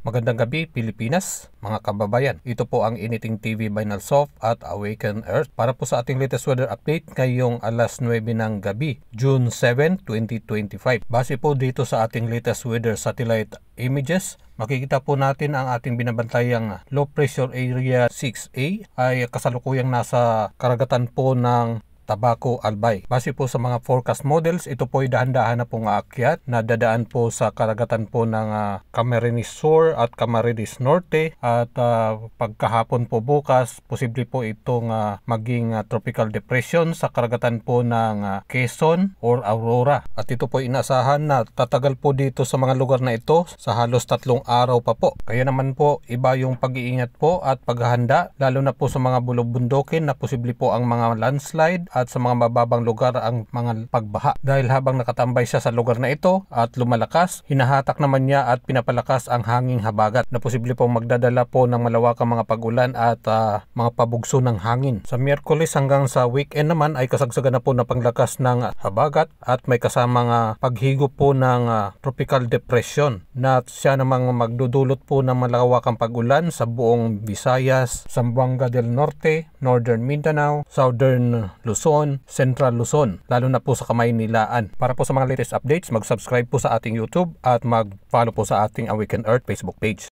Magandang gabi Pilipinas, mga kababayan. Ito po ang Initing TV by Nalsoft at Awaken Earth para po sa ating latest weather update ngayong alas 9 ng gabi, June 7, 2025. Base po dito sa ating latest weather satellite images, makikita po natin ang ating binabantayang low pressure area 6A ay kasalukuyang nasa karagatan po ng Tabaco, Albay. Base po sa mga forecast models, ito po ay dahan-dahan na pong aakyat na dadaan po sa karagatan po ng Camarines Sur at Camarines Norte at pagkahapon po bukas, posible po itong maging tropical depression sa karagatan po ng Quezon or Aurora. At ito po inaasahan na tatagal po dito sa mga lugar na ito sa halos 3 araw pa po. Kaya naman po iba yung pag-iingat po at paghahanda lalo na po sa mga bulubundukin na posible po ang mga landslide at sa mga mababang lugar ang mga pagbaha. Dahil habang nakatambay siya sa lugar na ito at lumalakas, hinahatak naman niya at pinapalakas ang hanging habagat na posible pong magdadala po ng malawakang mga pag-ulan at mga pabugso ng hangin. Sa Miyerkules hanggang sa weekend naman ay kasagsagan na po na panglakas ng habagat at may kasamang paghigop po ng tropical depression na siya namang magdudulot po ng malawakang pag-ulan sa buong Visayas, Zamboanga del Norte, Northern Mindanao, Southern Luzon, Central Luzon, lalo na po sa Kamaynilaan. Para po sa mga latest updates, mag-subscribe po sa ating YouTube at mag-follow po sa ating Awaken Earth Facebook page.